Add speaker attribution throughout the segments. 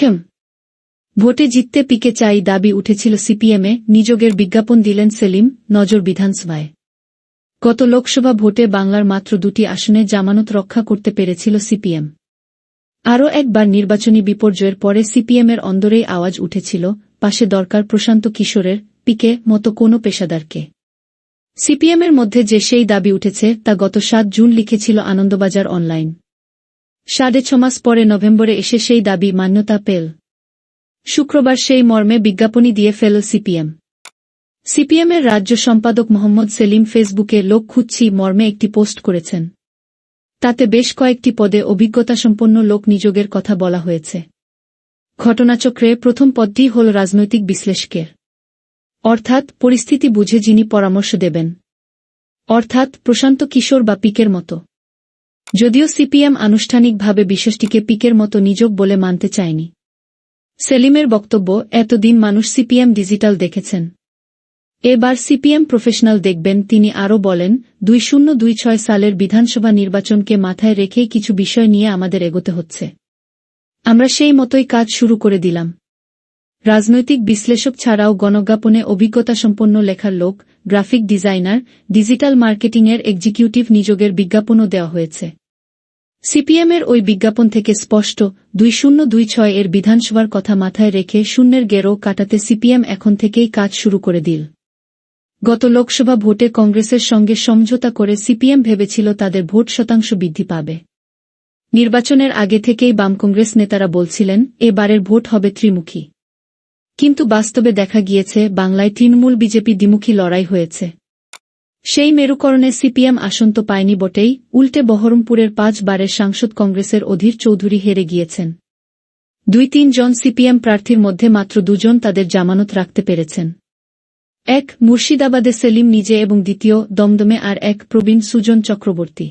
Speaker 1: ক্ষম ভোটে জিততে পিকে চাই দাবি উঠেছিল সিপিএমে, নিযোগের বিজ্ঞাপন দিলেন সেলিম, নজর বিধানসভায়। গত লোকসভা ভোটে বাংলার মাত্র 2টি আসনে জামানত রক্ষা করতে পেরেছিল সিপিএম। আরও একবার নির্বাচনী বিপর্যয়ের পরে সিপিএমের অন্দরেই আওয়াজ উঠেছিল, পাশে দরকার প্রশান্ত কিশোরের, পিকে মতো কোনো পেশাদারকে। সিপিএমের মধ্যে যে সেই দাবি উঠেছে তা গত 7 জুন লিখেছিল আনন্দবাজার অনলাইন। 6.5 মাস পরে নভেম্বরে এসে সেই দাবি মান্যতা পেল। শুক্রবার সেই মর্মে বিজ্ঞাপনই দিয়ে ফেলল সিপিএম। সিপিএমের রাজ্য সম্পাদক মোহাম্মদ সেলিম ফেসবুকে লোক খুঁজছি মর্মে একটি পোস্ট করেছেন। তাতে বেশ কয়েকটি পদে অভিজ্ঞতাসম্পন্ন লোক নিযোগের কথা বলা হয়েছে। ঘটনাচক্রে প্রথম পদটি হল রাজনৈতিক বিশ্লেষকের, অর্থাৎ পরিস্থিতি বুঝে যিনি পরামর্শ দেবেন, অর্থাৎ প্রশান্ত কিশোর বা পিকের মতো। যদিও সিপিএম আনুষ্ঠানিকভাবে বিষয়টিকে পিকের মতো নিযোগ বলে মানতে চায়নি। সেলিমের বক্তব্য, এতদিন মানুষ সিপিএম ডিজিটাল দেখেছেন, এবার সিপিএম প্রফেশনাল দেখবেন। তিনি আরও বলেন, 2026 সালের বিধানসভা নির্বাচনকে মাথায় রেখেই কিছু বিষয় নিয়ে আমাদের এগোতে হচ্ছে। আমরা সেই মতোই কাজ শুরু করে দিলাম। রাজনৈতিক বিশ্লেষক ছাড়াও গণজ্ঞাপনে অভিজ্ঞতাসম্পন্ন লেখার লোক, গ্রাফিক ডিজাইনার, ডিজিটাল মার্কেটিংয়ের এক্সিকিউটিভ নিযোগের বিজ্ঞাপনও দেওয়া হয়েছে। সিপিএমের ওই বিজ্ঞাপন থেকে স্পষ্ট, 2026 এর বিধানসভার কথা মাথায় রেখে শূন্যের গেরো কাটাতে সিপিএম এখন থেকেই কাজ শুরু করে দিল। গত লোকসভা ভোটে কংগ্রেসের সঙ্গে সমঝোতা করে সিপিএম ভেবেছিল তাদের ভোট শতাংশ বৃদ্ধি পাবে। নির্বাচনের আগে থেকেই বাম কংগ্রেস নেতারা বলছিলেন, এবারের ভোট হবে ত্রিমুখী। কিন্তু বাস্তবে দেখা গিয়েছে বাংলায় তৃণমূল বিজেপি দ্বিমুখী লড়াই হয়েছে। সেই মেরুকরণে সিপিএম আসন তো পায়নি বটেই, উল্টে বহরমপুরের 5 বারের সাংসদ কংগ্রেসের অধীর চৌধুরী হেরে গিয়েছেন। 2-3 জন সিপিএম প্রার্থীর মধ্যে মাত্র 2 জন তাদের জামানত রাখতে পেরেছেন। এক মুর্শিদাবাদে সেলিম নিজে এবং দ্বিতীয় দমদমে আর এক প্রবীণ সুজন চক্রবর্তী।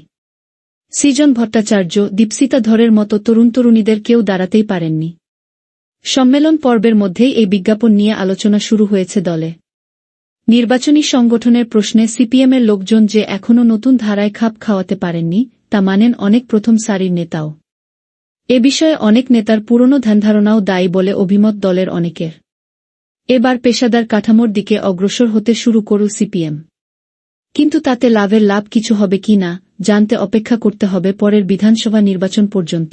Speaker 1: সৃজন ভট্টাচার্য, দীপসিতা ধরের মতো তরুণ-তরুণীদের কেউ দাঁড়াতেই পারেননি। সম্মেলন পর্বের মধ্যেই এই বিজ্ঞাপন নিয়ে আলোচনা শুরু হয়েছে দলে। নির্বাচনী সংগঠনের প্রশ্নে সিপিএমের লোকজন যে এখনও নতুন ধারায় খাপ খাওয়াতে পারেননি, তা মানেন অনেক প্রথম সারির নেতাও। এ বিষয়ে অনেক নেতার পুরনো ধ্যানধারণাও দায়ী বলে অভিমত দলের অনেকের। এবার পেশাদার কাঠামোর দিকে অগ্রসর হতে শুরু করল সিপিএম। কিন্তু তাতে লাভের লাভ কিছু হবে কি না, জানতে অপেক্ষা করতে হবে পরের বিধানসভা নির্বাচন পর্যন্ত।